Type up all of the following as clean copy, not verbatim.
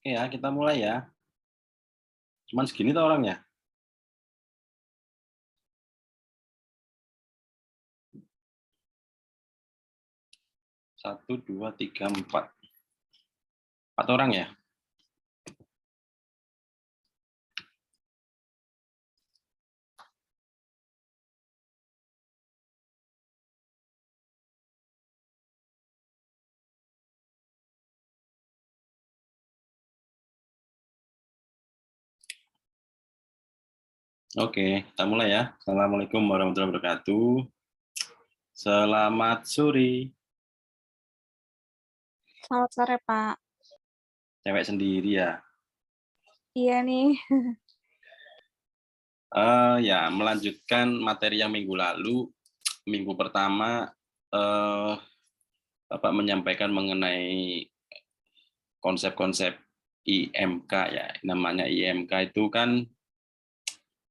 Ya, kita mulai ya. Cuman segini tuh orangnya. 1, 2, 3, 4. 4 orang ya? Oke, kita mulai ya. Assalamualaikum warahmatullahi wabarakatuh. Selamat sore. Selamat sore, Pak. Cewek sendiri ya. Iya nih. Ya, melanjutkan materi yang minggu lalu. Minggu pertama, Bapak menyampaikan mengenai konsep-konsep IMK ya. Namanya IMK itu kan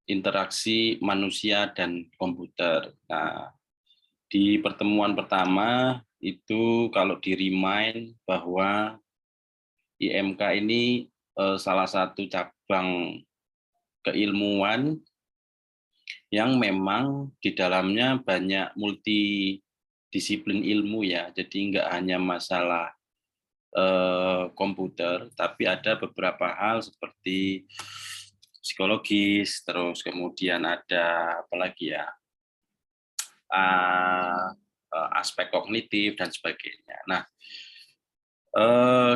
interaksi manusia dan komputer. Nah, di pertemuan pertama itu kalau di-remind bahwa IMK ini salah satu cabang keilmuan yang memang di dalamnya banyak multidisiplin ilmu ya. Jadi nggak hanya masalah komputer, tapi ada beberapa hal seperti psikologis, terus kemudian ada apalagi ya, aspek kognitif dan sebagainya. Nah,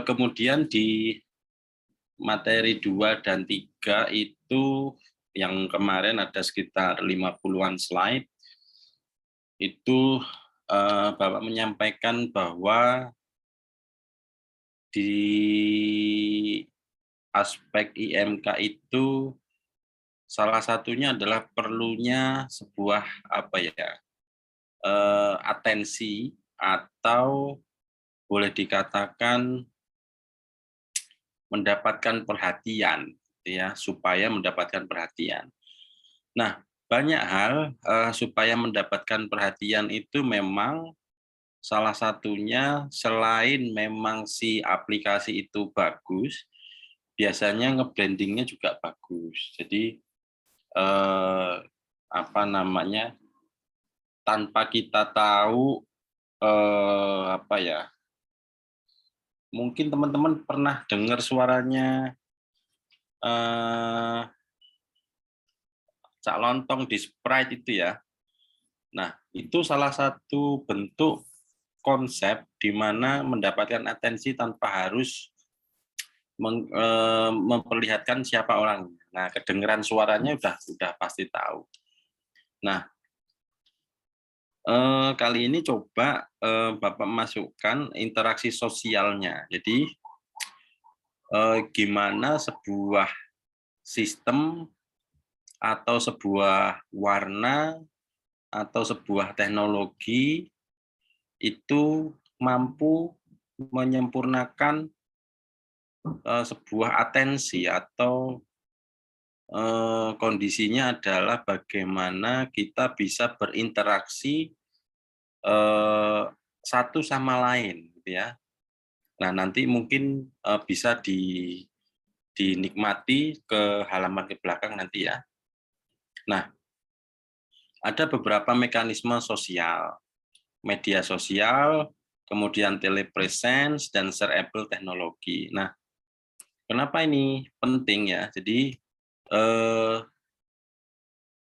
kemudian di materi 2 dan 3 itu yang kemarin ada sekitar 50-an slide, itu Bapak menyampaikan bahwa di aspek IMK itu salah satunya adalah perlunya sebuah apa ya, atensi atau boleh dikatakan mendapatkan perhatian, gitu ya, supaya mendapatkan perhatian. Nah, banyak hal supaya mendapatkan perhatian itu memang salah satunya selain memang si aplikasi itu bagus, biasanya nge-branding-nya juga bagus. Jadi apa namanya, tanpa kita tahu apa ya, mungkin teman-teman pernah dengar suaranya eh, Cak Lontong di Sprite itu ya. Nah, itu salah satu bentuk konsep di mana mendapatkan atensi tanpa harus memperlihatkan siapa orangnya. Nah, kedengeran suaranya udah pasti tahu. Nah, kali ini coba Bapak masukkan interaksi sosialnya. Jadi, gimana sebuah sistem atau sebuah warna atau sebuah teknologi itu mampu menyempurnakan sebuah atensi atau kondisinya adalah bagaimana kita bisa berinteraksi satu sama lain, gitu ya. Nah, nanti mungkin bisa dinikmati ke halaman ke belakang nanti ya. Nah, ada beberapa mekanisme sosial, media sosial, kemudian telepresence, dan shareable teknologi. Nah, kenapa ini penting ya? Jadi,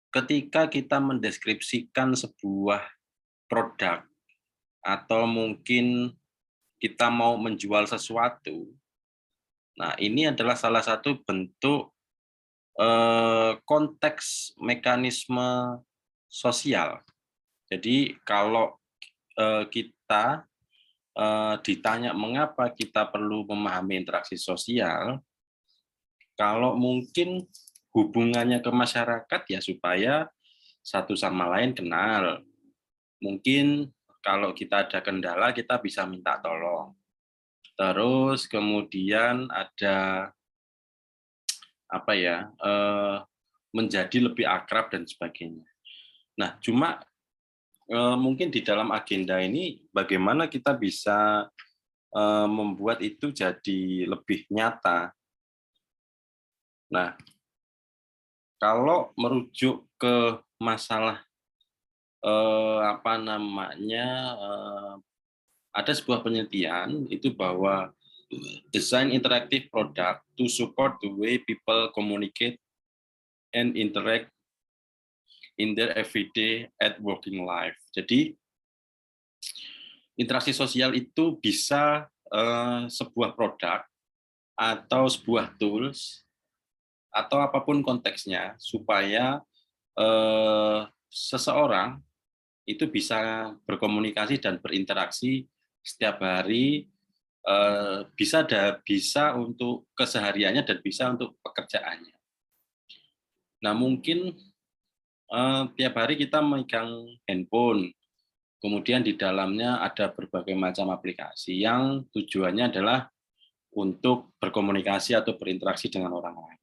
ketika kita mendeskripsikan sebuah produk atau mungkin kita mau menjual sesuatu, nah ini adalah salah satu bentuk konteks mekanisme sosial. Jadi kalau kita ditanya mengapa kita perlu memahami interaksi sosial, kalau mungkin hubungannya ke masyarakat ya supaya satu sama lain kenal. Mungkin kalau kita ada kendala kita bisa minta tolong. Terus kemudian ada apa ya, menjadi lebih akrab dan sebagainya. Nah, cuma mungkin di dalam agenda ini bagaimana kita bisa membuat itu jadi lebih nyata. Nah, kalau merujuk ke masalah ada sebuah penelitian itu bahwa design interactive product to support the way people communicate and interact in their everyday at working life. Jadi interaksi sosial itu bisa sebuah produk atau sebuah tools atau apapun konteksnya supaya seseorang itu bisa berkomunikasi dan berinteraksi setiap hari, bisa untuk kesehariannya dan bisa untuk pekerjaannya. Nah, mungkin tiap hari kita megang handphone, kemudian di dalamnya ada berbagai macam aplikasi yang tujuannya adalah untuk berkomunikasi atau berinteraksi dengan orang lain.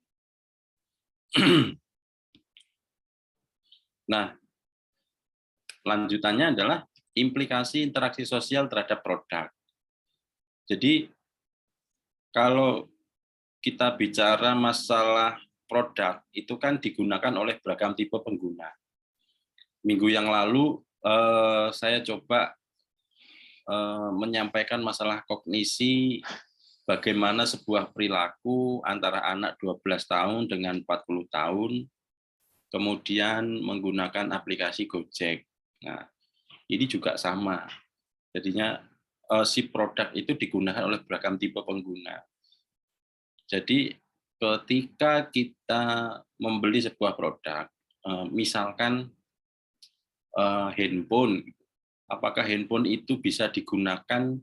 Nah, lanjutannya adalah implikasi interaksi sosial terhadap produk. Jadi, kalau kita bicara masalah produk, itu kan digunakan oleh beragam tipe pengguna. Minggu yang lalu, saya coba menyampaikan masalah kognisi, bagaimana sebuah perilaku antara anak 12 tahun dengan 40 tahun, kemudian menggunakan aplikasi Gojek. Nah, ini juga sama. Jadinya si produk itu digunakan oleh beragam tipe pengguna. Jadi ketika kita membeli sebuah produk, misalkan handphone, apakah handphone itu bisa digunakan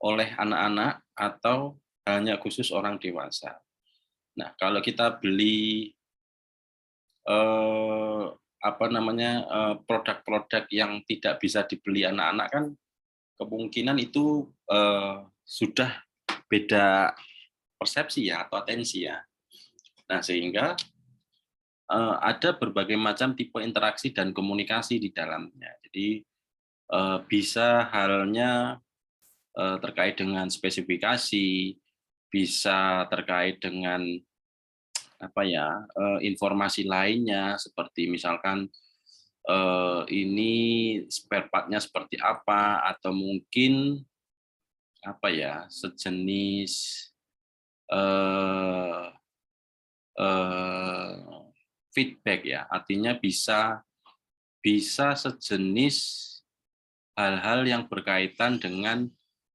oleh anak-anak atau hanya khusus orang dewasa? Nah, kalau kita beli produk-produk yang tidak bisa dibeli anak-anak kan kemungkinan itu sudah beda persepsi ya atau atensi ya. Nah, sehingga ada berbagai macam tipe interaksi dan komunikasi di dalamnya. Jadi bisa halnya terkait dengan spesifikasi, bisa terkait dengan informasi lainnya seperti misalkan ini spare part-nya seperti apa atau mungkin sejenis feedback ya, artinya bisa sejenis hal-hal yang berkaitan dengan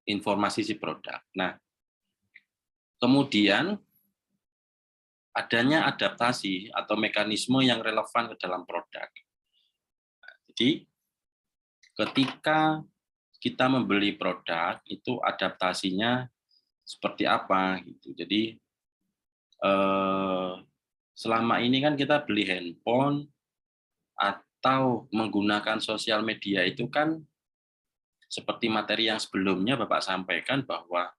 informasi si produk. Nah, kemudian adanya adaptasi atau mekanisme yang relevan ke dalam produk. Jadi, ketika kita membeli produk, itu adaptasinya seperti apa gitu. Jadi, selama ini kan kita beli handphone atau menggunakan sosial media itu kan seperti materi yang sebelumnya Bapak sampaikan bahwa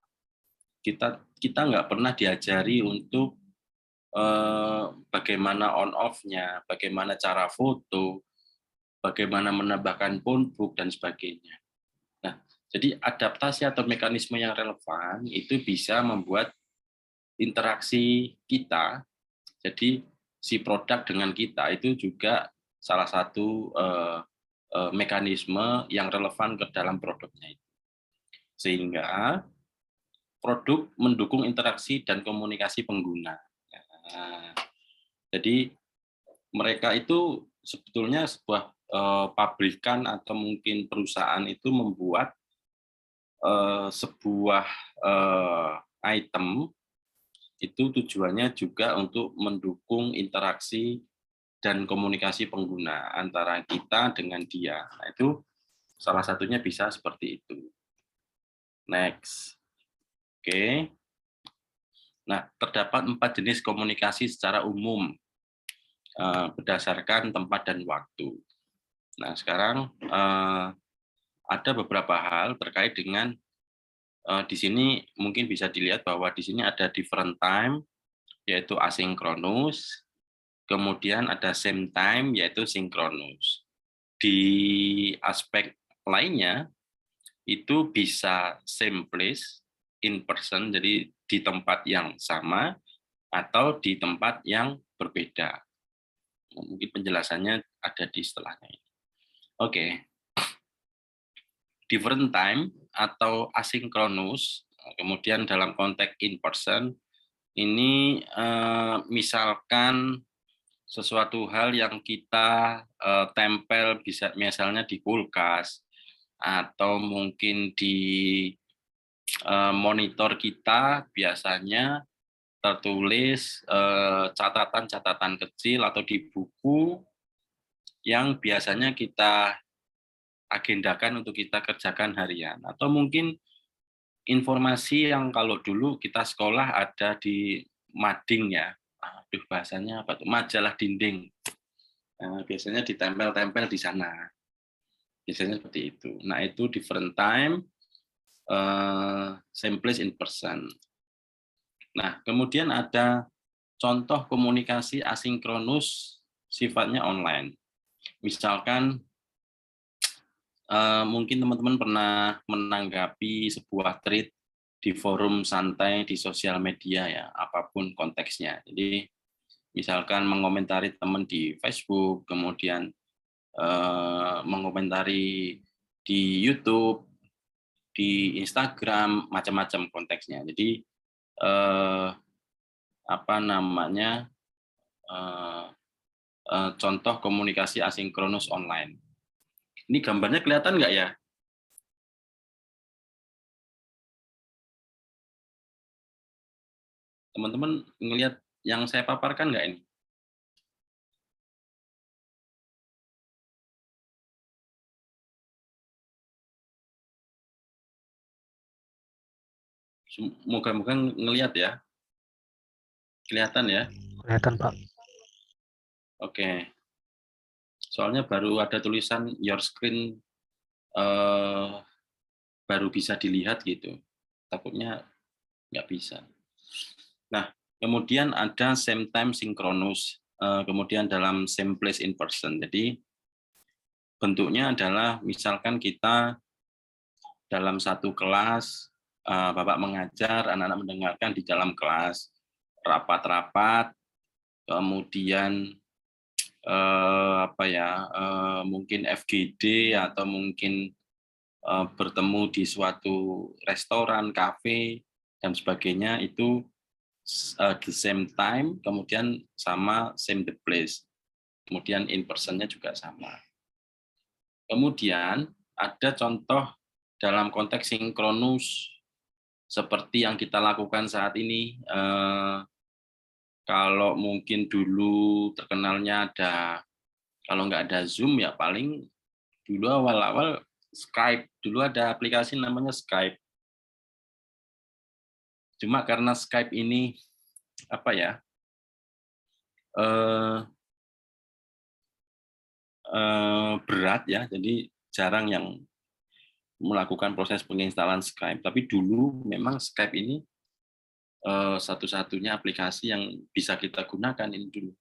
kita nggak pernah diajari untuk bagaimana on off-nya, bagaimana cara foto, bagaimana menambahkan phonebook dan sebagainya. Nah, jadi adaptasi atau mekanisme yang relevan itu bisa membuat interaksi kita, jadi si produk dengan kita itu juga salah satu mekanisme yang relevan ke dalam produknya itu. Sehingga produk mendukung interaksi dan komunikasi pengguna. Nah, jadi mereka itu sebetulnya sebuah pabrikan atau mungkin perusahaan itu membuat sebuah item itu tujuannya juga untuk mendukung interaksi dan komunikasi pengguna antara kita dengan dia. Nah, itu salah satunya bisa seperti itu. Next. Oke. Nah, terdapat 4 jenis komunikasi secara umum berdasarkan tempat dan waktu. Nah, sekarang ada beberapa hal terkait dengan di sini mungkin bisa dilihat bahwa di sini ada different time, yaitu asinkronus, kemudian ada same time, yaitu sinkronus. Di aspek lainnya, itu bisa same place, in person, jadi di tempat yang sama atau di tempat yang berbeda. Mungkin penjelasannya ada di setelahnya ini. Oke, different time atau asinkronus, kemudian dalam konteks in person, ini misalkan sesuatu hal yang kita tempel bisa misalnya di kulkas atau mungkin di monitor kita biasanya tertulis catatan-catatan kecil atau di buku yang biasanya kita agendakan untuk kita kerjakan harian, atau mungkin informasi yang kalau dulu kita sekolah ada di mading ya, aduh bahasanya apa tuh, majalah dinding. Biasanya ditempel-tempel di sana. Biasanya seperti itu. Nah, itu different time, same place in person. Nah, kemudian ada contoh komunikasi asinkronus sifatnya online. Misalkan mungkin teman-teman pernah menanggapi sebuah tweet di forum santai di sosial media ya, apapun konteksnya. Jadi misalkan mengomentari teman di Facebook, kemudian mengomentari di YouTube, di Instagram, macam-macam konteksnya. Jadi apa namanya contoh komunikasi asinkronus online. Ini gambarnya kelihatan nggak ya? Teman-teman ngelihat yang saya paparkan nggak ini? Moga-moga ngelihat ya. Kelihatan ya? Kelihatan, Pak. Oke. Soalnya baru ada tulisan your screen baru bisa dilihat gitu. Takutnya nggak bisa. Nah, kemudian ada same time synchronous, kemudian dalam same place in person. Jadi bentuknya adalah misalkan kita dalam satu kelas, Bapak mengajar, anak-anak mendengarkan di dalam kelas, rapat-rapat, kemudian mungkin FGD atau mungkin bertemu di suatu restoran, kafe, dan sebagainya itu the same time, kemudian sama same the place, kemudian in person-nya juga sama. Kemudian ada contoh dalam konteks sinkronus seperti yang kita lakukan saat ini. Kalau mungkin dulu terkenalnya kalau nggak ada Zoom ya paling dulu awal-awal Skype. Dulu ada aplikasi namanya Skype. Cuma karena Skype ini berat ya, jadi jarang yang melakukan proses penginstalan Skype. Tapi dulu memang Skype ini satu-satunya aplikasi yang bisa kita gunakan ini dulu.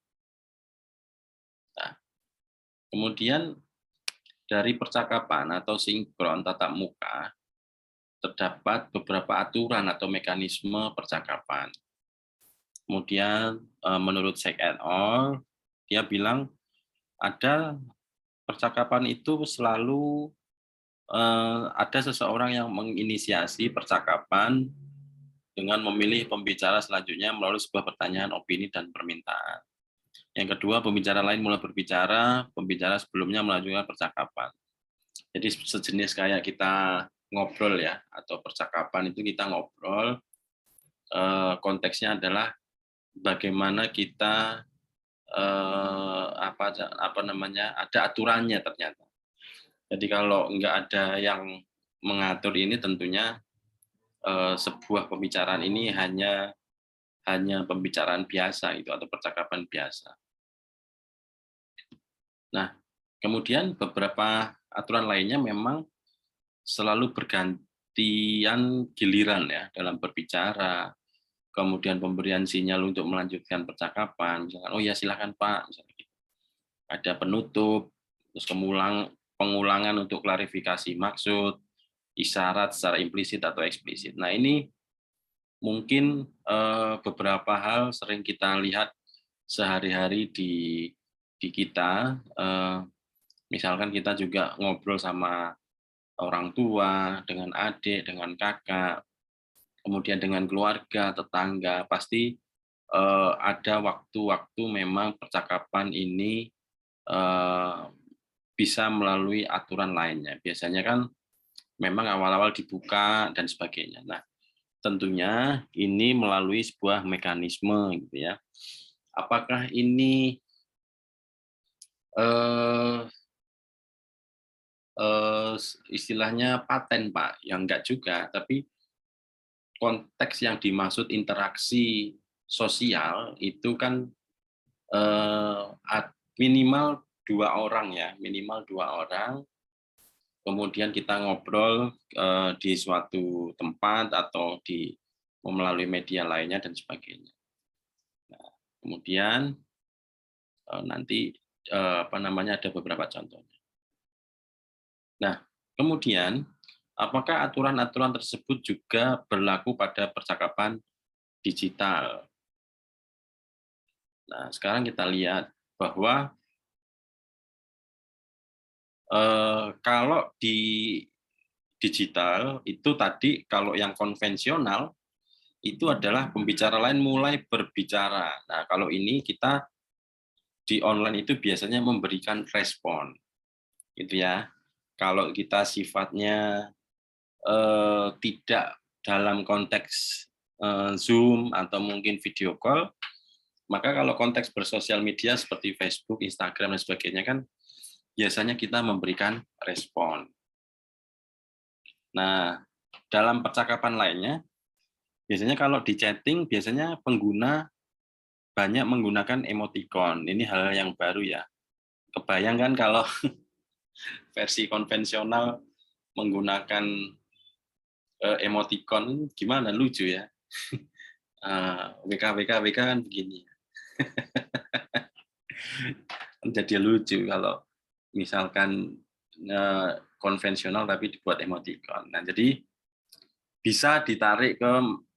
Nah, kemudian dari percakapan atau sinkron tatap muka terdapat beberapa aturan atau mekanisme percakapan. Kemudian menurut Zach et al, dia bilang ada percakapan itu selalu ada seseorang yang menginisiasi percakapan dengan memilih pembicara selanjutnya melalui sebuah pertanyaan, opini, dan permintaan. Yang kedua, pembicara lain mulai berbicara, pembicara sebelumnya melanjutkan percakapan. Jadi sejenis kayak kita ngobrol ya, atau percakapan itu kita ngobrol, konteksnya adalah bagaimana kita ada aturannya ternyata. Jadi kalau nggak ada yang mengatur ini tentunya sebuah pembicaraan ini hanya pembicaraan biasa itu atau percakapan biasa. Nah, kemudian beberapa aturan lainnya memang selalu bergantian giliran ya dalam berbicara, kemudian pemberian sinyal untuk melanjutkan percakapan, misalkan oh ya silakan Pak, misalnya gitu. Ada penutup, terus pengulangan untuk klarifikasi maksud, isyarat secara implisit atau eksplisit. Nah, ini mungkin beberapa hal sering kita lihat sehari-hari di kita, misalkan kita juga ngobrol sama orang tua, dengan adik, dengan kakak, kemudian dengan keluarga, tetangga, pasti ada waktu-waktu memang percakapan ini eh, bisa melalui aturan lainnya. Biasanya kan memang awal-awal dibuka dan sebagainya. Nah, tentunya ini melalui sebuah mekanisme gitu ya. Apakah ini eh, istilahnya paten, Pak? Yang enggak juga, tapi konteks yang dimaksud interaksi sosial itu kan minimal 2 orang ya, minimal 2 orang. Kemudian kita ngobrol di suatu tempat atau melalui media lainnya dan sebagainya. Nah, kemudian nanti apa namanya ada beberapa contohnya. Nah, kemudian apakah aturan-aturan tersebut juga berlaku pada percakapan digital? Nah, sekarang kita lihat bahwa kalau di digital itu tadi kalau yang konvensional itu adalah pembicara lain mulai berbicara. Nah, kalau ini kita di online itu biasanya memberikan respon, gitu ya. Kalau kita sifatnya tidak dalam konteks Zoom atau mungkin video call, maka kalau konteks bersosial media seperti Facebook, Instagram dan sebagainya kan biasanya kita memberikan respon. Nah, dalam percakapan lainnya, biasanya kalau di chatting, biasanya pengguna banyak menggunakan emoticon. Ini hal yang baru ya. Kebayang kan kalau versi konvensional menggunakan emoticon, gimana? Lucu ya. WK kan begini. Jadi lucu kalau misalkan konvensional tapi dibuat emoticon. Nah, jadi bisa ditarik ke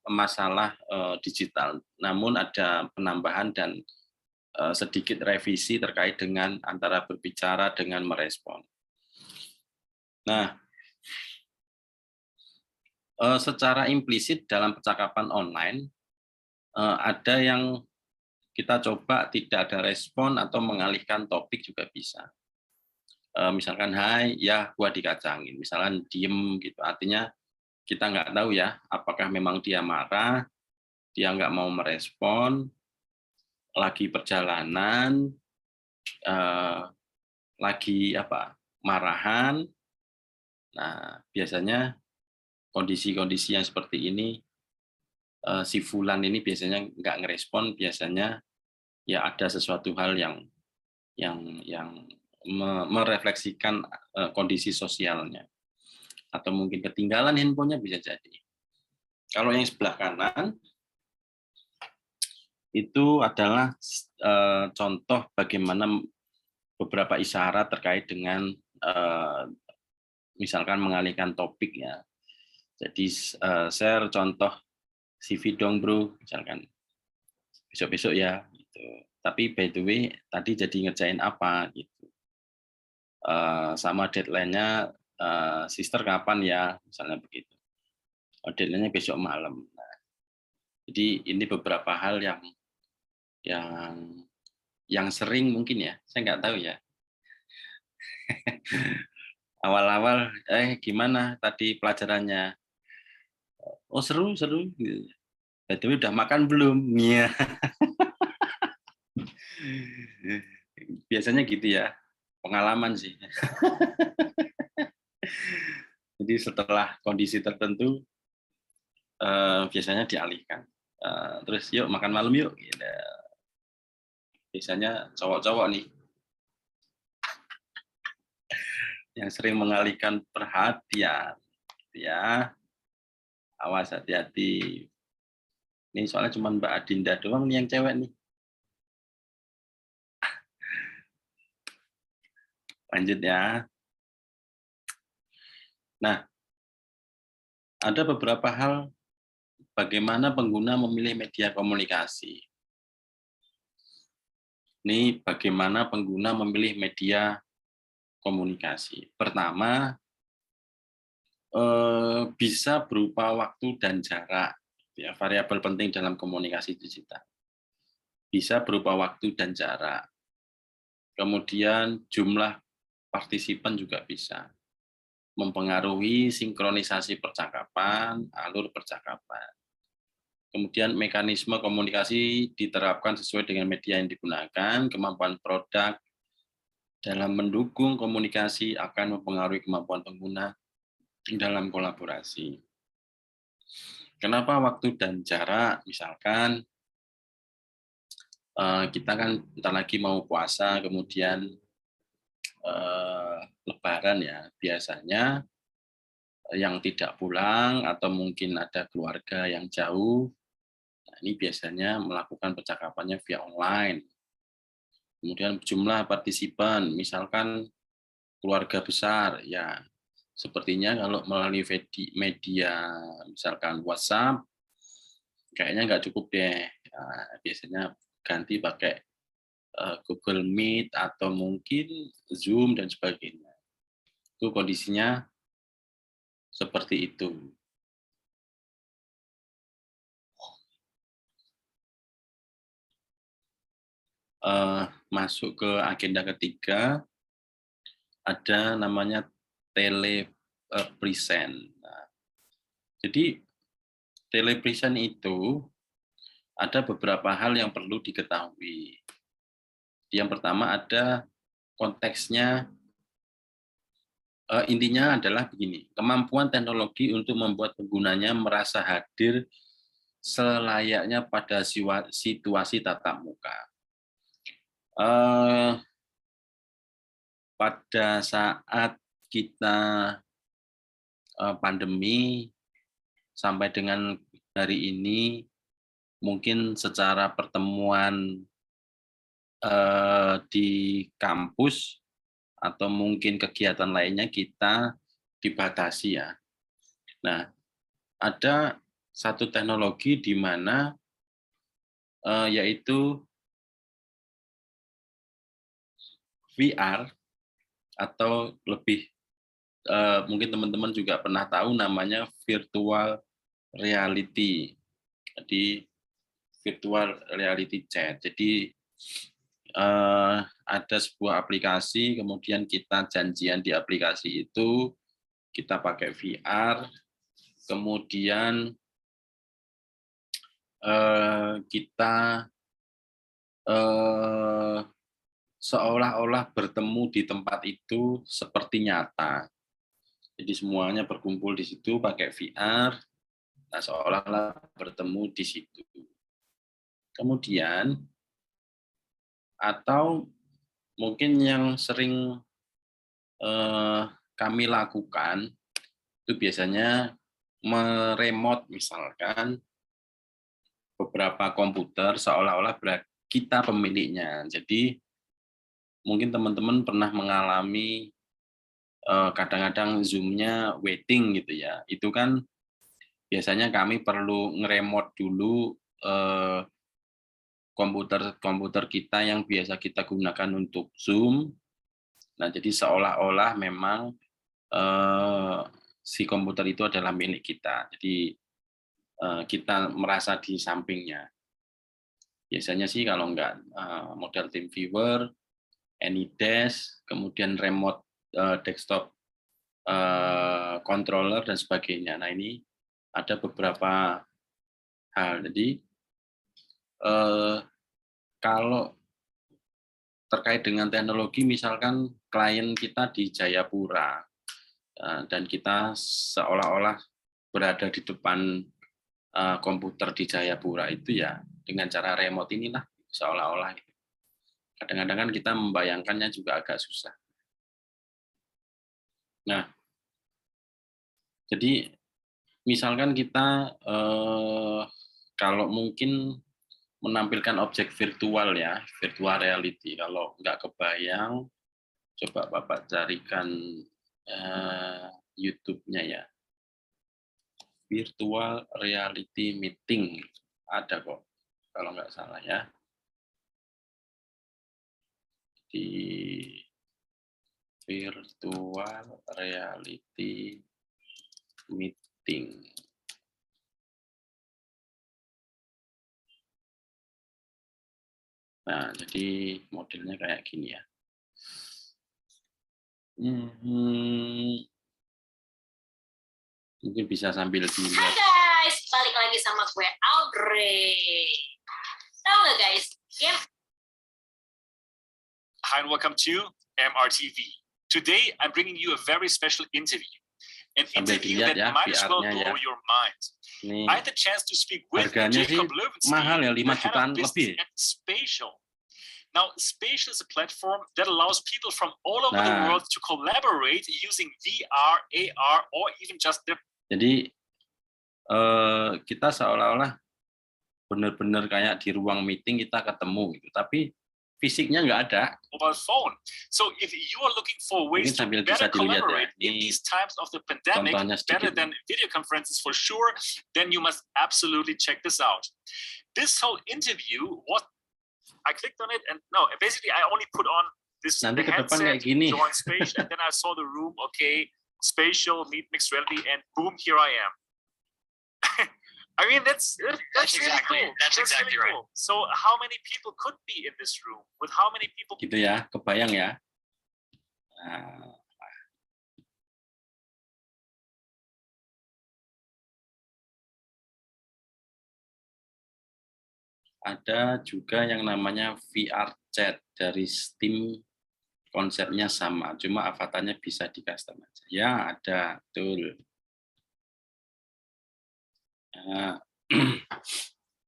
masalah digital. Namun ada penambahan dan sedikit revisi terkait dengan antara berbicara dengan merespon. Nah, secara implisit dalam percakapan online ada yang kita coba tidak ada respon atau mengalihkan topik juga bisa. Misalkan hai, ya gua dikacangin. Misalkan diem gitu, artinya kita nggak tahu ya apakah memang dia marah, dia nggak mau merespon, lagi perjalanan, lagi apa marahan. Nah, biasanya kondisi-kondisi yang seperti ini, si fulan ini biasanya nggak ngerespon, biasanya ya ada sesuatu hal yang merefleksikan kondisi sosialnya. Atau mungkin ketinggalan handphonenya bisa jadi. Kalau yang sebelah kanan, itu adalah contoh bagaimana beberapa isyarat terkait dengan misalkan mengalihkan topik ya. Jadi share contoh CV dong bro, misalkan besok-besok ya. Gitu. Tapi by the way tadi jadi ngerjain apa gitu. Sama deadline-nya sister kapan ya, misalnya begitu. Deadline-nya besok malam. Nah, jadi ini beberapa hal yang yang sering mungkin ya, saya nggak tahu ya. Awal-awal, gimana tadi pelajarannya? Oh seru, seru. By the way udah makan belum? Iya. Biasanya gitu ya, pengalaman sih. Jadi setelah kondisi tertentu, biasanya dialihkan. Terus yuk makan malam yuk. Gitu. Biasanya cowok-cowok nih yang sering mengalihkan perhatian. Ya, awas hati-hati. Ini soalnya cuma Mbak Adinda doang nih yang cewek nih. Lanjut ya. Nah, ada beberapa hal bagaimana pengguna memilih media komunikasi. Ini bagaimana pengguna memilih media komunikasi. Pertama, bisa berupa waktu dan jarak, ya, variabel penting dalam komunikasi digital. Bisa berupa waktu dan jarak. Kemudian jumlah partisipan juga bisa mempengaruhi sinkronisasi percakapan, alur percakapan. Kemudian mekanisme komunikasi diterapkan sesuai dengan media yang digunakan, kemampuan produk dalam mendukung komunikasi akan mempengaruhi kemampuan pengguna dalam kolaborasi. Kenapa waktu dan jarak? Misalkan kita kan bentar lagi mau puasa, kemudian Lebaran ya, biasanya yang tidak pulang atau mungkin ada keluarga yang jauh, nah ini biasanya melakukan percakapannya via online. Kemudian jumlah partisipan, misalkan keluarga besar, ya sepertinya kalau melalui media misalkan WhatsApp, kayaknya nggak cukup deh. Nah, biasanya ganti pakai Google Meet atau mungkin Zoom dan sebagainya. Itu kondisinya seperti itu. Masuk ke agenda ketiga, ada namanya telepresent. Nah, jadi telepresent itu ada beberapa hal yang perlu diketahui. Yang pertama ada konteksnya, intinya adalah begini, kemampuan teknologi untuk membuat penggunanya merasa hadir selayaknya pada situasi tatap muka. Pada saat kita pandemi sampai dengan hari ini, mungkin secara pertemuan di kampus atau mungkin kegiatan lainnya kita dibatasi ya. Nah, ada satu teknologi di mana yaitu VR atau lebih mungkin teman-teman juga pernah tahu namanya virtual reality. Jadi virtual reality chat. Jadi ada sebuah aplikasi, kemudian kita janjian di aplikasi itu, kita pakai VR, kemudian kita seolah-olah bertemu di tempat itu seperti nyata. Jadi semuanya berkumpul di situ pakai VR, nah seolah-olah bertemu di situ. Kemudian, atau mungkin yang sering kami lakukan, itu biasanya meremote misalkan beberapa komputer seolah-olah kita pemiliknya. Jadi mungkin teman-teman pernah mengalami kadang-kadang Zoom-nya waiting gitu ya. Itu kan biasanya kami perlu nge-remote dulu komputer kita yang biasa kita gunakan untuk Zoom. Nah, jadi seolah-olah memang si komputer itu adalah milik kita. Jadi kita merasa di sampingnya. Biasanya sih kalau enggak model TeamViewer, AnyDesk, kemudian remote desktop controller dan sebagainya. Nah, ini ada beberapa hal. Jadi kalau terkait dengan teknologi, misalkan klien kita di Jayapura dan kita seolah-olah berada di depan komputer di Jayapura itu ya dengan cara remote inilah seolah-olah. Kadang-kadang kan kita membayangkannya juga agak susah. Nah, jadi misalkan kita kalau mungkin menampilkan objek virtual ya, virtual reality. Kalau nggak kebayang, coba Bapak carikan YouTube-nya ya. virtual reality meeting. Ada kok, kalau nggak salah ya. Di virtual reality meeting. Nah, jadi modelnya kayak gini ya. Mungkin bisa sambil Hai dilihat. guys, balik lagi sama gue Audrey. Tahu nggak guys, game. Hi and welcome to MRTV. Today I'm bringing you a very special interview. An Sambil interview dilihat that ya might as well VR-nya blow ya. your mind. Ini I had the chance to speak with harganya sih Jacob Löwenstein, mahal ya, 5 the head jutaan of business lebih. at Spatial. Now, Spatial is a platform that allows people from all over the Nah. world to collaborate using VR, AR, or even just their Jadi kita seolah-olah benar-benar kayak di ruang meeting kita ketemu gitu, tapi fisiknya nggak ada. mobile phone. So if you are looking for ways Mungkin to sambil better bisa dilihat ya. collaborate in Ini these times of the pandemic, contohnya better sedikit. than video conferences for sure, then you must absolutely check this out. This whole interview, I clicked on it and basically I only put on this Nanti the ke depan kayak headset, gini. join Spatial, and then I saw the room, okay, Spatial, meet mixed reality, and boom, here I am. I mean, that's really exactly- cool. that's exactly really cool. So how many people could be in this room? With how many people? Gitu ya, kebayang ya. Nah, ada juga yang namanya VR chat dari Steam, konsepnya sama, cuma avatarnya bisa di custom aja. Ya, ada, betul. Nah,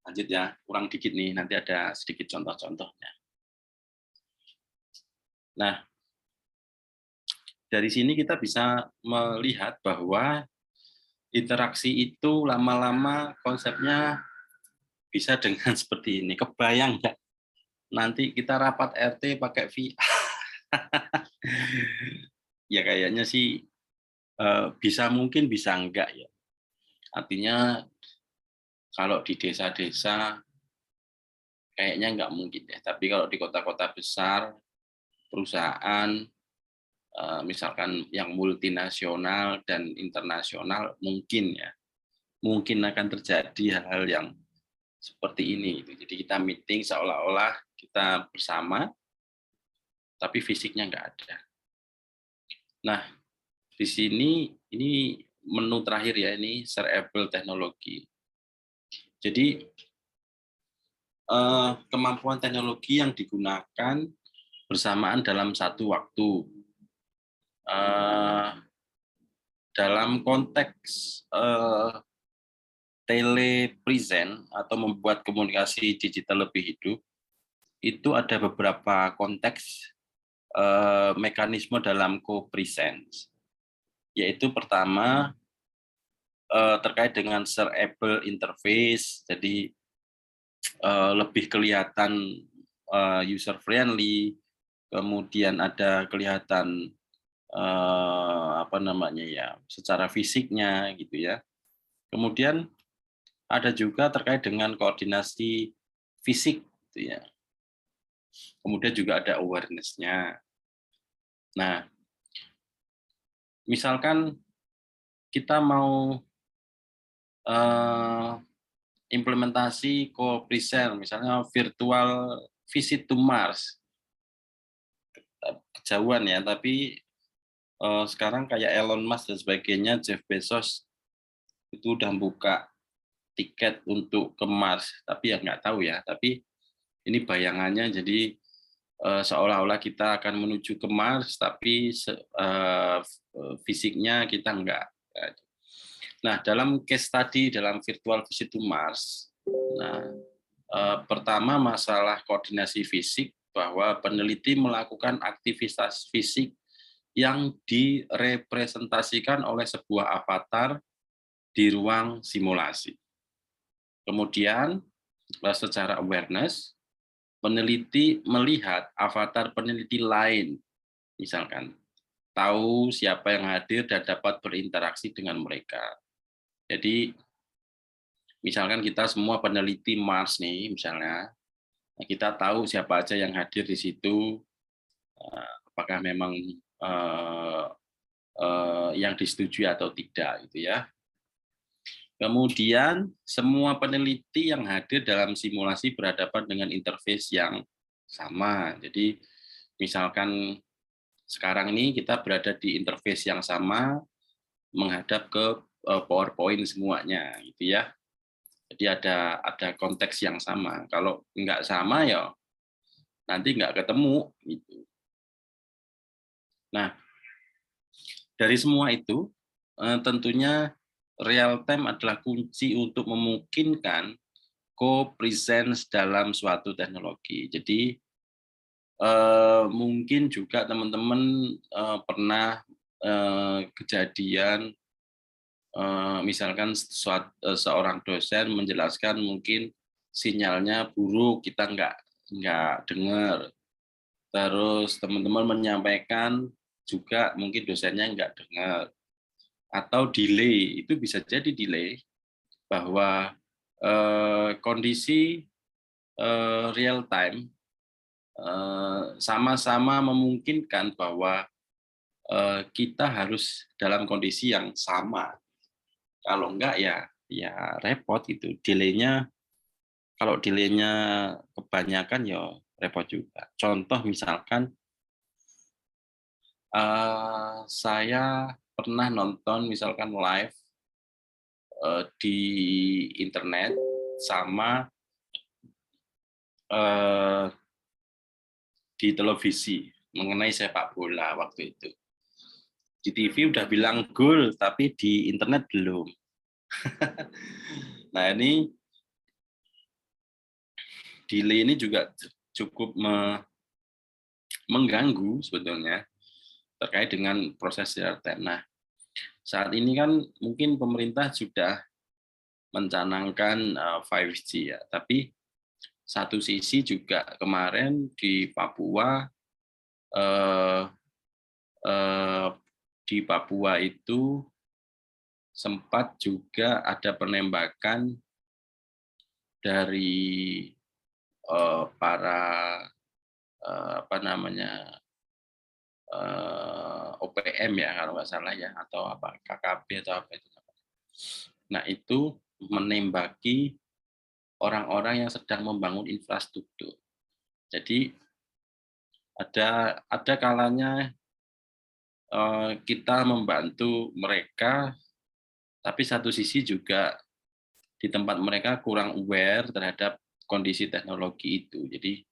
lanjut ya, kurang dikit nih, nanti ada sedikit contoh-contohnya. Nah, dari sini kita bisa melihat bahwa interaksi itu lama-lama konsepnya bisa dengan seperti ini. Kebayang nggak? Nanti kita rapat RT pakai VR. Ya kayaknya sih bisa mungkin, bisa enggak ya. Artinya kalau di desa-desa kayaknya nggak mungkin ya. Tapi kalau di kota-kota besar, perusahaan, misalkan yang multinasional dan internasional, mungkin ya. Mungkin akan terjadi hal-hal yang seperti ini. Jadi kita meeting seolah-olah kita bersama, tapi fisiknya nggak ada. Nah, di sini ini menu terakhir ya, ini shareable teknologi. Jadi kemampuan teknologi yang digunakan bersamaan dalam satu waktu. Dalam konteks telepresent atau membuat komunikasi digital lebih hidup, itu ada beberapa konteks mekanisme dalam co-presence, yaitu pertama terkait dengan shareable interface, jadi lebih kelihatan user friendly, kemudian ada kelihatan secara fisiknya gitu ya. Kemudian ada juga terkait dengan koordinasi fisik gitu ya. Kemudian juga ada awareness-nya. Nah, misalkan kita mau implementasi co-present, misalnya virtual visit to Mars, kejauhan ya, tapi sekarang kayak Elon Musk dan sebagainya, Jeff Bezos itu udah buka tiket untuk ke Mars, tapi ya nggak tahu ya, tapi ini bayangannya jadi seolah-olah kita akan menuju ke Mars, tapi fisiknya kita enggak. Nah, dalam case study dalam virtual visit to Mars, pertama masalah koordinasi fisik, bahwa peneliti melakukan aktivitas fisik yang direpresentasikan oleh sebuah avatar di ruang simulasi. Kemudian, secara awareness, peneliti melihat avatar peneliti lain, misalkan tahu siapa yang hadir dan dapat berinteraksi dengan mereka. Jadi misalkan kita semua peneliti Mars nih misalnya, kita tahu siapa aja yang hadir di situ, apakah memang yang disetujui atau tidak gitu ya. Kemudian semua peneliti yang hadir dalam simulasi berhadapan dengan interface yang sama. Jadi misalkan sekarang ini kita berada di interface yang sama menghadap ke PowerPoint semuanya gitu ya. Jadi ada konteks yang sama. Kalau nggak sama ya nanti nggak ketemu gitu. Nah, dari semua itu tentunya real time adalah kunci untuk memungkinkan co-presence dalam suatu teknologi. Jadi mungkin juga teman-teman pernah kejadian misalkan seorang dosen menjelaskan mungkin sinyalnya buruk, kita nggak dengar. Terus teman-teman menyampaikan juga mungkin dosennya nggak dengar. Atau delay, itu bisa jadi delay bahwa kondisi real time sama-sama memungkinkan bahwa kita harus dalam kondisi yang sama. Kalau enggak ya repot itu. Kalau delaynya kebanyakan ya repot juga. Contoh misalkan saya pernah nonton misalkan live di internet sama di televisi mengenai sepak bola waktu itu. Di TV udah bilang gol, tapi di internet belum. Nah ini delay ini juga cukup mengganggu sebetulnya terkait dengan proses real time. Nah, saat ini kan mungkin pemerintah sudah mencanangkan 5G ya, tapi satu sisi juga kemarin di Papua itu sempat juga ada penembakan dari para OPM ya kalau nggak salah ya, atau apa KKB atau apa itu. Nah itu menembaki orang-orang yang sedang membangun infrastruktur. Jadi ada kalanya kita membantu mereka, tapi satu sisi juga di tempat mereka kurang aware terhadap kondisi teknologi itu. Jadi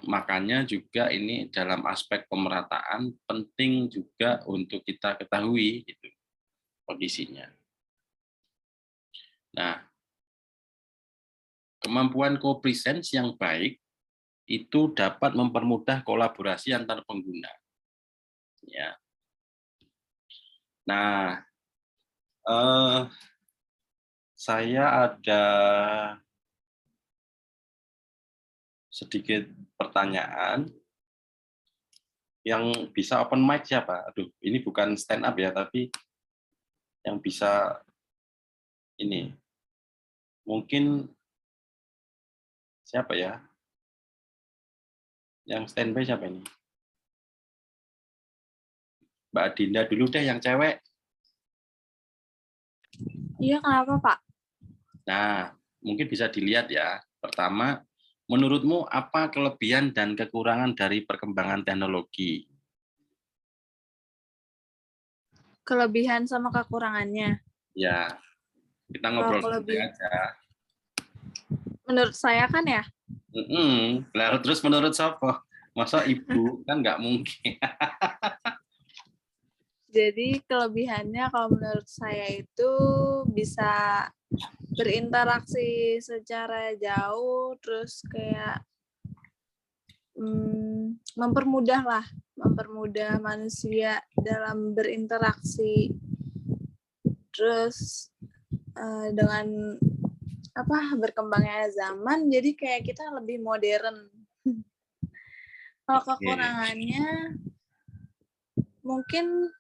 makanya juga ini dalam aspek pemerataan penting juga untuk kita ketahui gitu, kondisinya. Nah, kemampuan co-presence yang baik itu dapat mempermudah kolaborasi antar pengguna. Ya. Nah, saya ada sedikit pertanyaan. Yang bisa open mic siapa? Aduh, ini bukan stand up ya, tapi yang bisa ini. Mungkin siapa ya? Yang standby siapa ini? Mbak Dinda dulu deh yang cewek. Iya, kenapa, Pak? Nah, mungkin bisa dilihat ya. Pertama, menurutmu apa kelebihan dan kekurangan dari perkembangan teknologi? Kelebihan sama kekurangannya. Ya, kita ngobrol santai aja. Menurut saya kan ya, Lalu terus menurut siapa? Masa ibu kan nggak mungkin. jadi kelebihannya kalau menurut saya itu bisa berinteraksi secara jauh, terus kayak mempermudah manusia dalam berinteraksi, terus dengan berkembangnya zaman, jadi kayak kita lebih modern. Kalau kekurangannya mungkin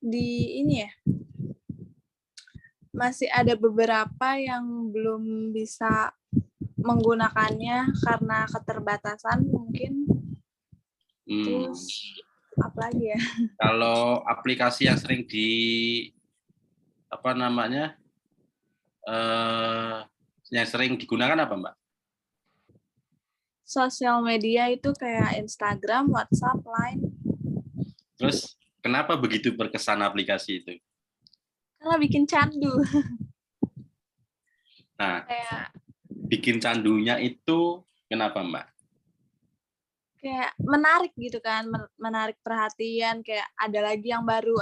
di ini ya, masih ada beberapa yang belum bisa menggunakannya karena keterbatasan mungkin. Terus apa lagi ya? Kalau aplikasi yang sering yang sering digunakan apa, Mbak? Sosial media itu kayak Instagram, WhatsApp, Line. Terus kenapa begitu berkesan aplikasi itu? Karena bikin candu. Nah, Kayak bikin candunya itu kenapa, Mbak? kayak menarik gitu kan, menarik perhatian, kayak ada lagi yang baru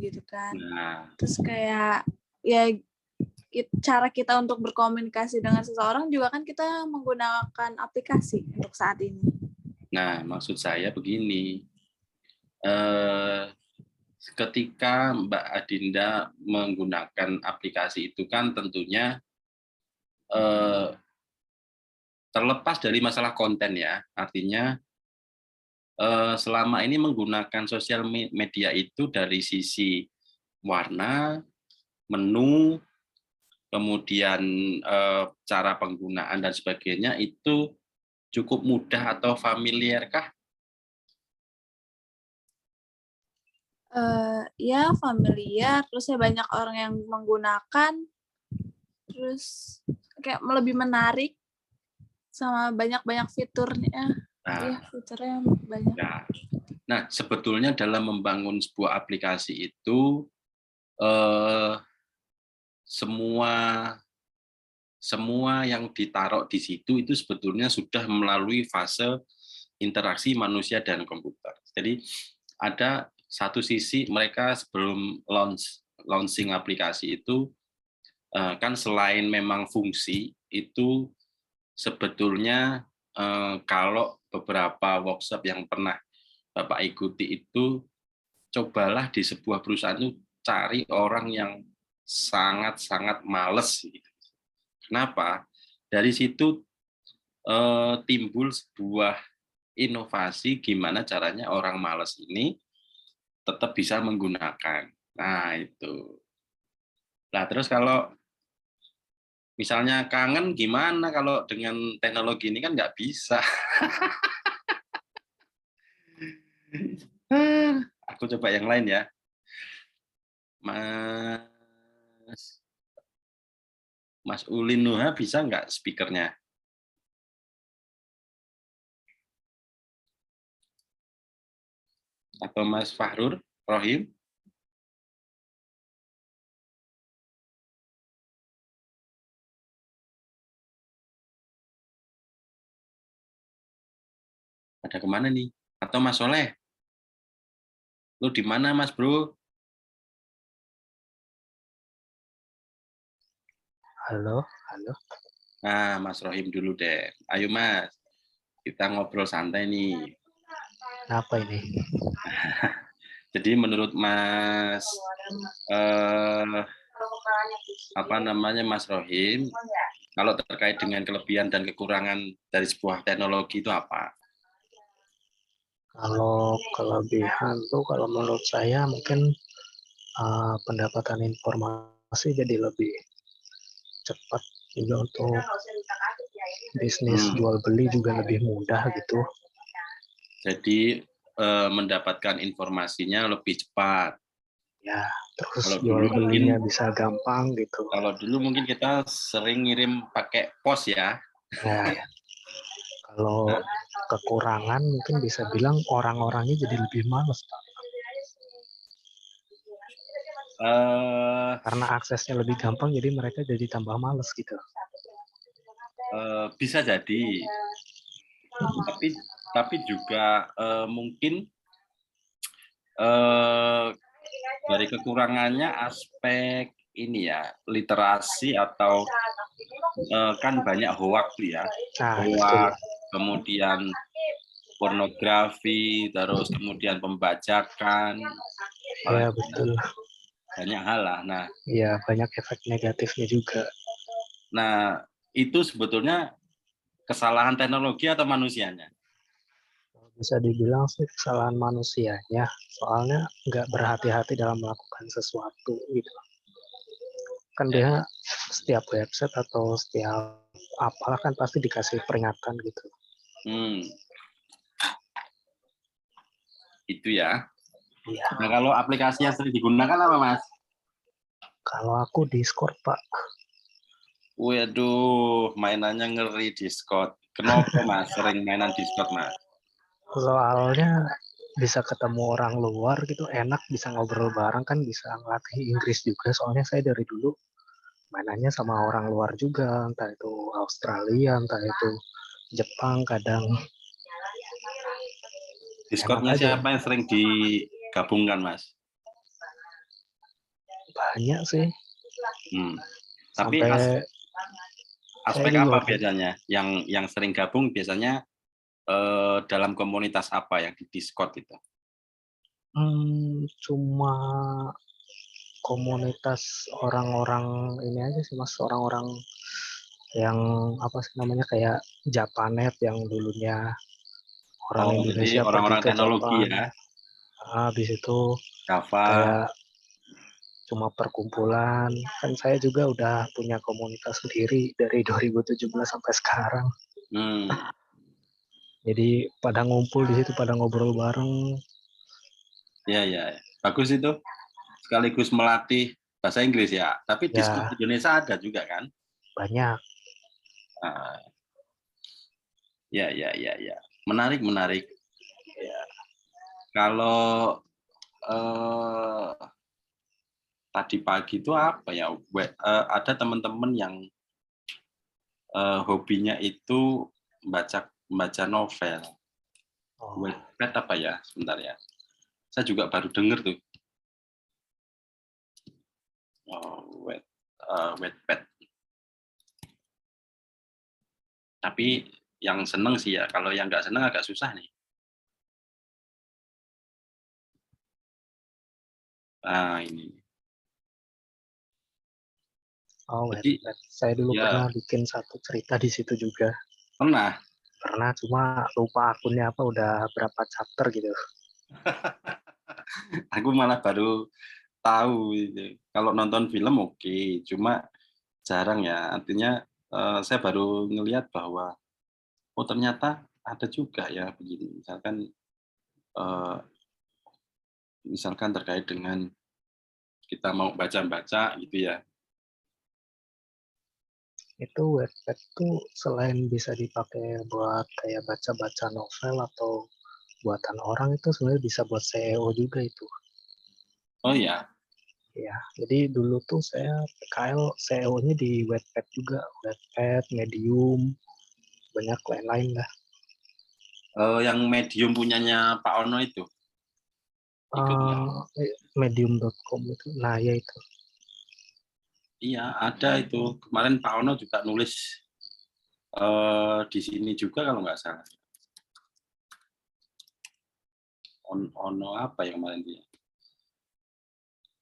gitu kan. Nah, Terus kayak ya cara kita untuk berkomunikasi dengan seseorang juga kan kita menggunakan aplikasi untuk saat ini. nah, maksud saya begini, ketika Mbak Adinda menggunakan aplikasi itu kan tentunya terlepas dari masalah konten ya, artinya selama ini menggunakan sosial media itu dari sisi warna, menu, kemudian cara penggunaan dan sebagainya itu cukup mudah atau familiar kah? Ya familiar, terus ya banyak orang yang menggunakan, terus kayak lebih menarik sama banyak fiturnya. Nah, Ya fiturnya banyak. ya. Nah, sebetulnya dalam membangun sebuah aplikasi itu semua yang ditaruh di situ itu sebetulnya sudah melalui fase interaksi manusia dan komputer. Jadi ada satu sisi mereka sebelum launching aplikasi itu kan selain memang fungsi itu sebetulnya kalau beberapa workshop yang pernah Bapak ikuti itu cobalah di sebuah perusahaan itu cari orang yang sangat-sangat males. Kenapa? Dari situ timbul sebuah inovasi gimana caranya orang malas ini tetap bisa menggunakan. Nah, itu. Nah, terus kalau misalnya kangen gimana kalau dengan teknologi ini kan nggak bisa. Aku coba yang lain ya. Mas Ulin Nuha bisa nggak speakernya? Atau Mas Fahrur Rohim? Ada kemana nih? Atau Mas Soleh? Lu di mana Mas Bro? Halo, halo. Nah, Mas Rohim dulu deh. Ayo Mas, kita ngobrol santai nih. Kenapa ini? Jadi menurut Mas Mas Rohim, kalau terkait dengan kelebihan dan kekurangan dari sebuah teknologi itu apa? Kalau kelebihan tuh kalau menurut saya mungkin pendapatan informasi jadi lebih cepat juga untuk bisnis jual beli juga lebih mudah gitu. Jadi mendapatkan informasinya lebih cepat. Ya, terus Kalau jual dulu belinya mungkin bisa gampang gitu. Kalau dulu mungkin kita sering ngirim pakai pos ya. Ya, kalau kekurangan mungkin bisa bilang orang-orangnya jadi lebih males, Pak. Karena aksesnya lebih gampang, jadi mereka jadi tambah males gitu. Bisa jadi, tapi juga mungkin dari kekurangannya aspek ini ya, literasi atau kan banyak hoax ya, hoax, kemudian pornografi, terus kemudian pembajakan, Ya betul. Banyak hal lah. Nah, ya banyak efek negatifnya juga. Nah, itu sebetulnya kesalahan teknologi atau manusianya? Bisa dibilang sih kesalahan manusianya, soalnya nggak berhati-hati dalam melakukan sesuatu gitu. Kan dia setiap website atau setiap apalah kan pasti dikasih peringatan gitu. Itu ya. Iya. Nah, kalau aplikasi yang sering digunakan apa, Mas? Kalau aku Discord, Pak. Waduh, mainannya ngeri Discord. Kenapa, Mas, sering mainan Discord, Mas? Soalnya bisa ketemu orang luar gitu, enak, bisa ngobrol bareng kan, bisa ngelatih Inggris juga. Soalnya saya dari dulu mainannya sama orang luar juga, entah itu Australia, entah itu Jepang, kadang Discord-nya enak aja. siapa yang sering digabungkan, Mas? Banyak sih. Tapi Sampai aspek saya juga apa biasanya? Yang sering gabung biasanya dalam komunitas apa yang di Discord itu? cuma komunitas orang-orang ini aja sih, Mas, orang-orang yang apa sih namanya, kayak Japanet yang dulunya orang Jadi Indonesia pergi orang-orang ke teknologi Jepang. ya, Habis itu Java. kayak cuma perkumpulan. Kan saya juga udah punya komunitas sendiri dari 2017 sampai sekarang. Jadi pada ngumpul di situ, pada ngobrol bareng. Ya. Bagus itu. Sekaligus melatih bahasa Inggris ya. Tapi Discord Ya, Indonesia ada juga kan? banyak. Ya. Menarik. Ya, Kalau tadi pagi itu apa ya? Ada teman-teman yang hobinya itu membaca novel. Wattpad apa ya? Sebentar ya. Saya juga baru dengar tuh. Wattpad. Tapi yang seneng sih ya. Kalau yang nggak seneng agak susah nih. Nah, ini. Jadi, Wattpad. Saya dulu ya, pernah bikin satu cerita di situ juga. pernah. Pernah, cuma lupa akunnya apa, udah berapa chapter gitu. Aku malah baru tahu gitu. Kalau nonton film oke, cuma jarang ya. Artinya saya baru ngelihat bahwa oh ternyata ada juga ya begini. Misalkan terkait dengan kita mau baca-baca gitu ya. Itu Wattpad tuh selain bisa dipakai buat kayak baca-baca novel atau buatan orang, itu sebenarnya bisa buat SEO juga itu. Oh ya, Ya, jadi dulu tuh saya PKL SEO-nya di Wattpad juga, Wattpad, Medium, banyak lain-lain lah. yang Medium punyanya Pak Ono itu ikut nggak? Medium.com itu, nah ya itu. Iya, ada itu. Kemarin Pak Ono juga nulis di sini juga kalau nggak salah. Ono apa yang kemarin dia?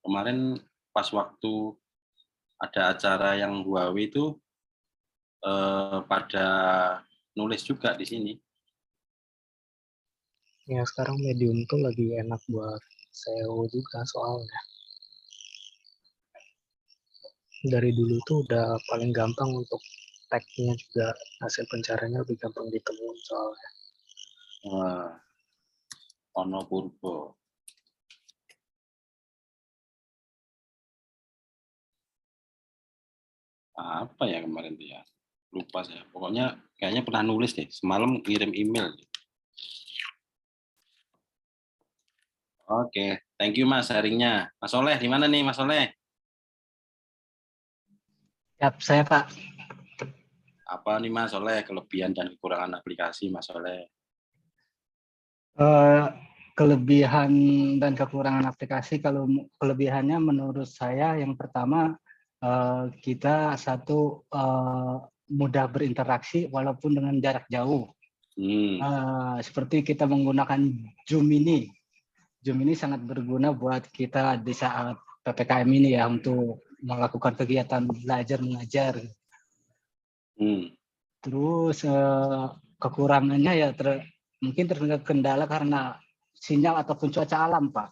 Kemarin pas waktu ada acara yang Huawei itu pada nulis juga di sini. Ya sekarang Medium tuh lagi enak buat SEO juga soalnya. Dari dulu tuh udah paling gampang untuk tag-nya juga, hasil pencariannya lebih gampang ditemuin soalnya. Ono Purbo. Apa ya kemarin tuh ya? Lupa saya. Pokoknya kayaknya pernah nulis deh. Semalam kirim email. Oke, thank you Mas sharingnya. Mas Soleh, di mana nih Mas Soleh? Siap, saya Pak. Apa nih Mas Soleh kelebihan dan kekurangan aplikasi Mas Soleh? Kelebihan dan kekurangan aplikasi, kalau kelebihannya menurut saya yang pertama kita mudah berinteraksi walaupun dengan jarak jauh. Seperti kita menggunakan Zoom ini. Zoom ini sangat berguna buat kita di saat PPKM ini ya, untuk melakukan kegiatan belajar mengajar. Terus kekurangannya ya mungkin terkendala karena sinyal ataupun cuaca alam, Pak.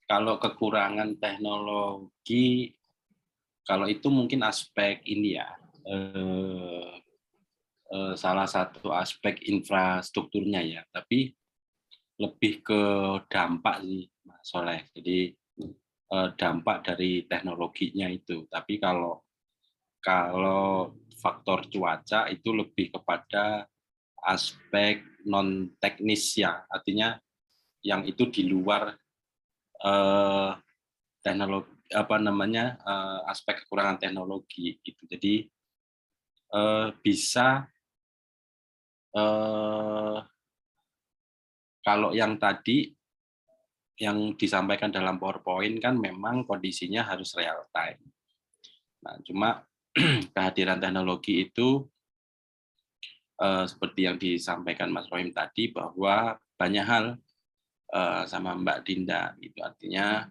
kalau kekurangan teknologi, kalau itu mungkin aspek ini ya, salah satu aspek infrastrukturnya ya, tapi lebih ke dampak sih, Mas Soleh. Jadi dampak dari teknologinya itu. Tapi kalau faktor cuaca itu lebih kepada aspek non teknis ya, artinya yang itu di luar teknologi aspek kekurangan teknologi gitu. Jadi bisa kalau yang tadi yang disampaikan dalam PowerPoint kan memang kondisinya harus real time. Nah, cuma kehadiran teknologi itu seperti yang disampaikan Mas Rohim tadi bahwa banyak hal sama Mbak Dinda itu artinya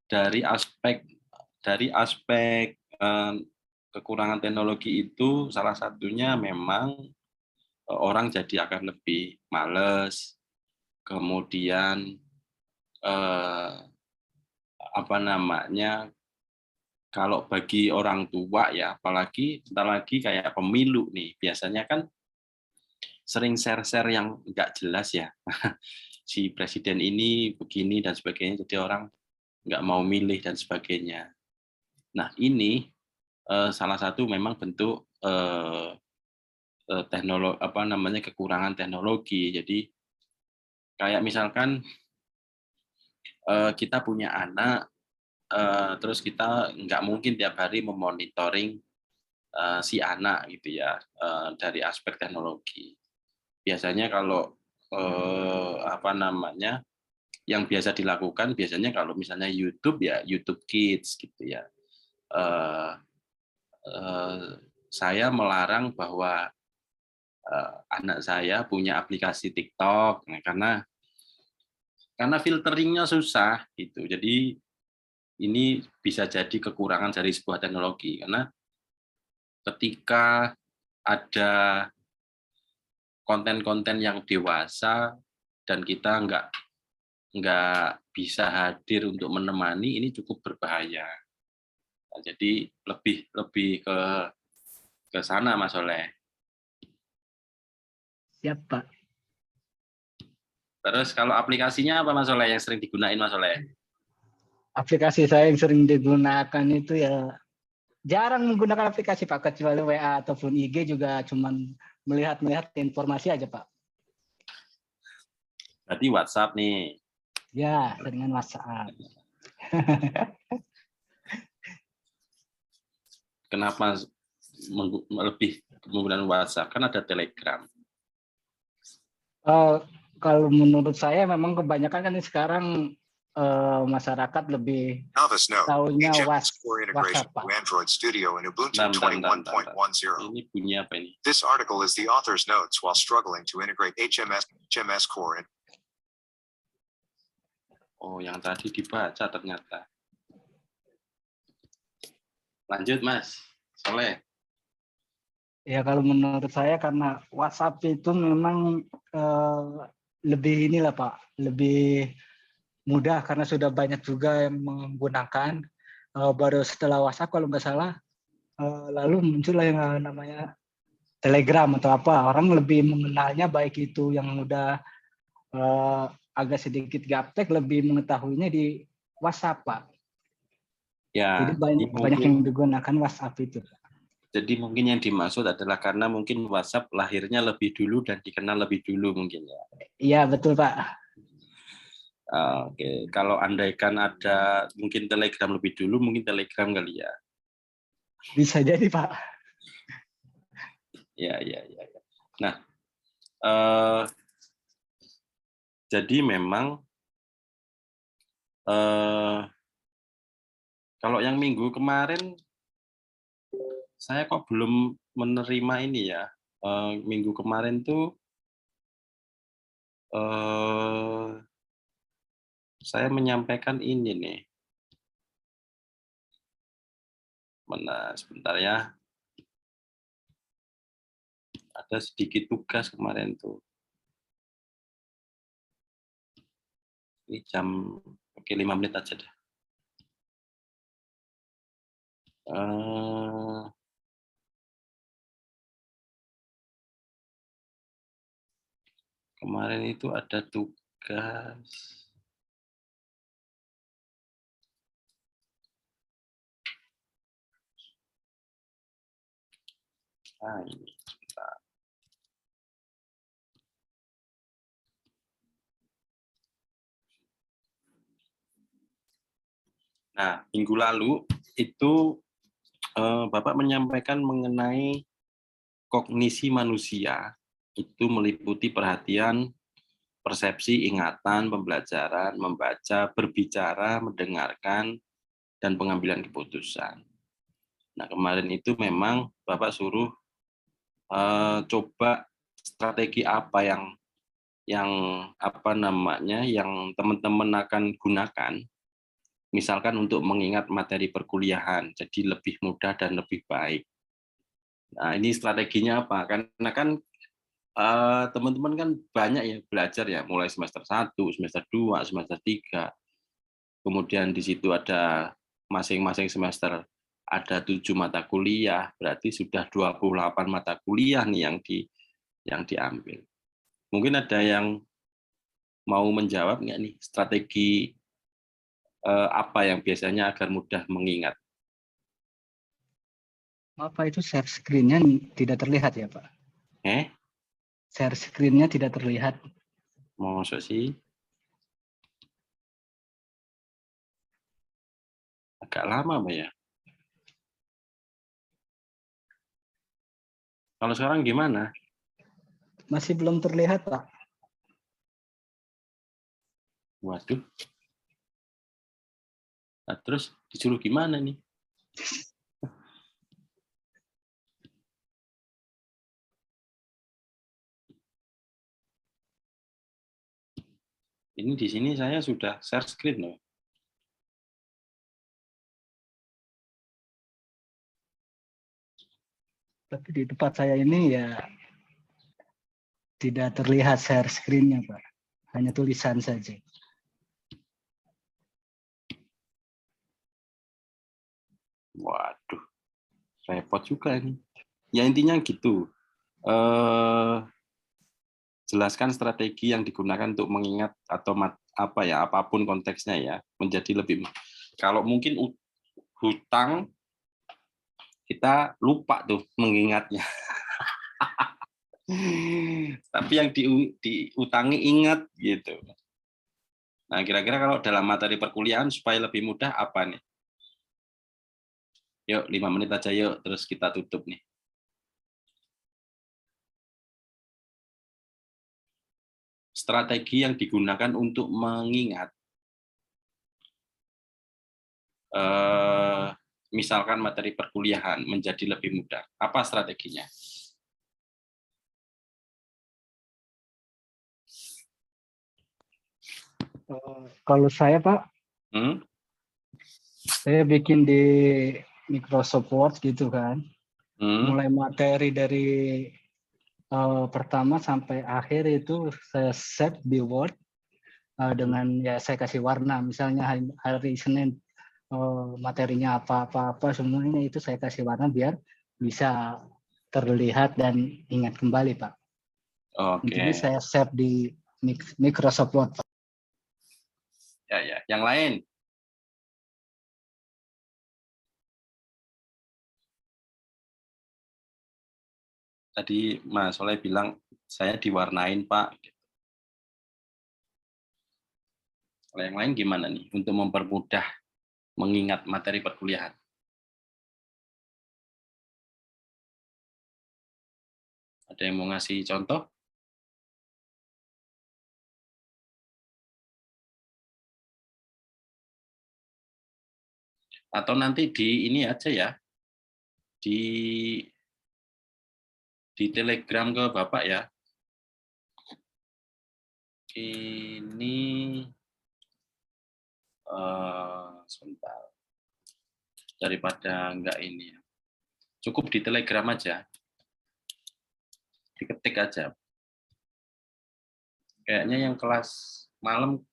dari aspek kekurangan teknologi itu salah satunya memang orang jadi akan lebih males, kemudian kalau bagi orang tua ya, apalagi bentar lagi kayak pemilu nih, biasanya kan sering share-share yang nggak jelas ya. Si presiden ini begini dan sebagainya, jadi orang nggak mau milih dan sebagainya. Nah ini salah satu memang bentuk kekurangan teknologi. Jadi kayak misalkan kita punya anak, terus kita nggak mungkin tiap hari memonitoring si anak gitu ya dari aspek teknologi. Biasanya kalau yang biasa dilakukan biasanya kalau misalnya YouTube ya YouTube Kids gitu ya. Saya melarang bahwa anak saya punya aplikasi TikTok karena filteringnya susah gitu. Jadi ini bisa jadi kekurangan dari sebuah teknologi karena ketika ada konten-konten yang dewasa dan kita nggak bisa hadir untuk menemani, ini cukup berbahaya. Nah, jadi lebih ke sana Mas Soleh. Siap, Pak. Terus kalau aplikasinya apa Mas Soleh yang sering digunain Mas Soleh? Aplikasi saya yang sering digunakan itu ya jarang menggunakan aplikasi Pak, kecuali WA ataupun IG juga cuman melihat informasi aja Pak. Berarti WhatsApp nih. Ya, dengan WhatsApp. Kenapa lebih menggunakan WhatsApp? Kan ada Telegram. Kalau menurut saya memang kebanyakan kan sekarang masyarakat lebih tahunya WhatsApp, Pak. Android Studio and Ubuntu 21.10. Ini bunyi apa ini? This article is the author's notes while struggling to integrate HMS Core. Oh, yang tadi dibaca ternyata. Lanjut, Mas Soleh. Ya, kalau menurut saya karena WhatsApp itu memang lebih inilah Pak, lebih mudah karena sudah banyak juga yang menggunakan. Baru setelah WhatsApp kalau nggak salah, lalu muncul yang namanya Telegram atau apa. Orang lebih mengenalnya baik itu yang udah agak sedikit gaptek, lebih mengetahuinya di WhatsApp Pak. Ya, jadi banyak yang digunakan WhatsApp itu. Jadi mungkin yang dimaksud adalah karena mungkin WhatsApp lahirnya lebih dulu dan dikenal lebih dulu mungkin ya. Iya betul Pak. Oke, kalau andaikan ada mungkin Telegram lebih dulu, mungkin Telegram kali ya. Bisa jadi Pak. Ya. Nah, jadi memang kalau yang minggu kemarin saya kok belum menerima ini ya. Minggu kemarin tuh saya menyampaikan ini nih. Mana sebentar ya. Ada sedikit tugas kemarin tuh. Ini jam, oke 5 menit aja deh. Kemarin itu ada tugas. Ini sebentar. Nah, minggu lalu itu Bapak menyampaikan mengenai kognisi manusia, itu meliputi perhatian, persepsi, ingatan, pembelajaran, membaca, berbicara, mendengarkan, dan pengambilan keputusan. Nah, kemarin itu memang Bapak suruh coba strategi apa yang teman-teman akan gunakan, misalkan untuk mengingat materi perkuliahan, jadi lebih mudah dan lebih baik. Nah, ini strateginya apa? Karena kan teman-teman kan banyak ya belajar ya, mulai semester 1, semester 2, semester 3. Kemudian di situ ada masing-masing semester ada 7 mata kuliah, berarti sudah 28 mata kuliah nih yang diambil. Mungkin ada yang mau menjawab nggak nih, strategi apa yang biasanya agar mudah mengingat? Maaf Pak, itu share screen-nya tidak terlihat ya Pak? Share screen-nya tidak terlihat. Maksud sih? Agak lama Pak ya? Kalau sekarang gimana? Masih belum terlihat Pak. Waduh. Nah, terus disuruh gimana nih? Ini di sini saya sudah share screen loh. Tapi di tempat saya ini ya tidak terlihat share screen-nya Pak. Hanya tulisan saja. Waduh, repot juga ini. Ya intinya gitu. Jelaskan strategi yang digunakan untuk mengingat atau apapun konteksnya ya, menjadi lebih. Kalau mungkin hutang kita lupa tuh mengingatnya. Tapi yang diutangi ingat gitu. Nah, kira-kira kalau dalam materi perkuliahan supaya lebih mudah apa nih? Yuk, 5 menit aja yuk, terus kita tutup nih. Strategi yang digunakan untuk mengingat. Misalkan materi perkuliahan menjadi lebih mudah. Apa strateginya? Kalau saya Pak, saya bikin di Microsoft Word gitu kan. Mulai materi dari pertama sampai akhir itu saya save di Word dengan ya saya kasih warna. Misalnya hari Senin materinya apa semuanya itu saya kasih warna biar bisa terlihat dan ingat kembali Pak. Oke. Jadi saya save di Microsoft Word. Ya. Yang lain? Tadi Mas Soleh bilang saya diwarnain Pak. Kalau yang lain gimana nih untuk mempermudah mengingat materi perkuliahan? Ada yang mau ngasih contoh? Atau nanti di ini aja ya, di Telegram ke Bapak ya. Ini sebentar. Daripada enggak ini ya. Cukup di Telegram aja. Diketik aja. Kayaknya yang kelas malam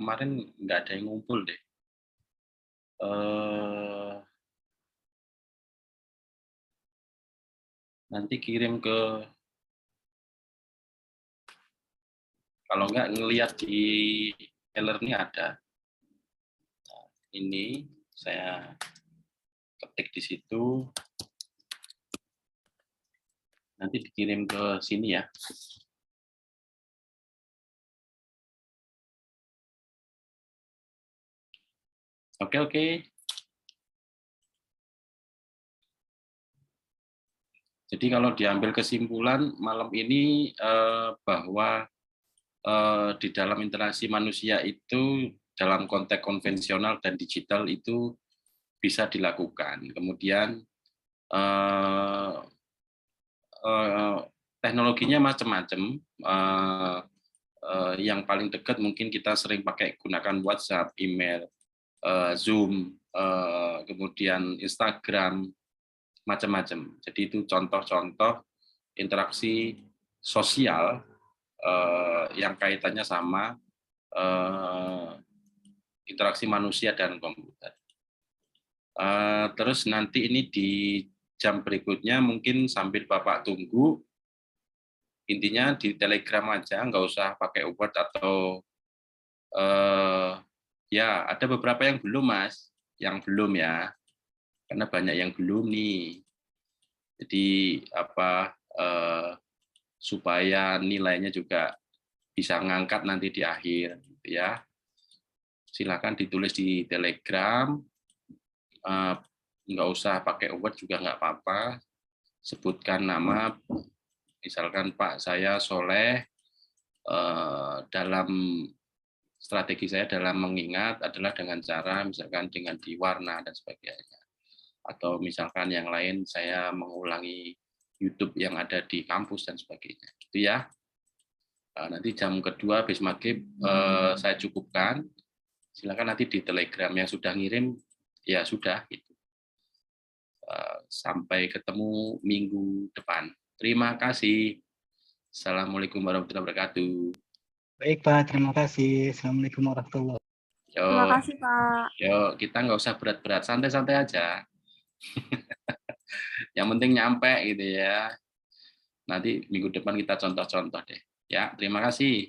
kemarin nggak ada yang ngumpul deh. Nanti kirim ke, kalau nggak ngelihat di e-learning ada. Nah, ini saya ketik di situ, nanti dikirim ke sini ya. Oke. Jadi kalau diambil kesimpulan malam ini bahwa di dalam interaksi manusia itu dalam konteks konvensional dan digital itu bisa dilakukan. Kemudian teknologinya macam-macam. Yang paling dekat mungkin kita sering pakai gunakan WhatsApp, email, Zoom, kemudian Instagram, macam-macam. Jadi itu contoh-contoh interaksi sosial yang kaitannya sama interaksi manusia dan komputer. Terus nanti ini di jam berikutnya mungkin sambil Bapak tunggu, intinya di Telegram aja, nggak usah pakai Word atau ya ada beberapa yang belum Mas, yang belum ya, karena banyak yang belum nih. Jadi supaya nilainya juga bisa ngangkat nanti di akhir, gitu ya. Silakan ditulis di Telegram. Nggak usah pakai Word juga nggak apa-apa. Sebutkan nama, misalkan Pak saya Soleh, dalam strategi saya dalam mengingat adalah dengan cara misalkan dengan diwarna dan sebagainya. Atau misalkan yang lain saya mengulangi YouTube yang ada di kampus dan sebagainya. Gitu ya. Nanti jam kedua habis maghrib saya cukupkan. Silakan nanti di Telegram yang sudah ngirim ya sudah gitu. Sampai ketemu minggu depan. Terima kasih. Assalamualaikum warahmatullahi wabarakatuh. Baik Pak, terima kasih. Assalamualaikum warahmatullahi wabarakatuh. Terima kasih Pak. Yuk, kita nggak usah berat-berat, santai-santai aja. Yang penting nyampe gitu ya. Nanti minggu depan kita contoh-contoh deh. Ya, terima kasih.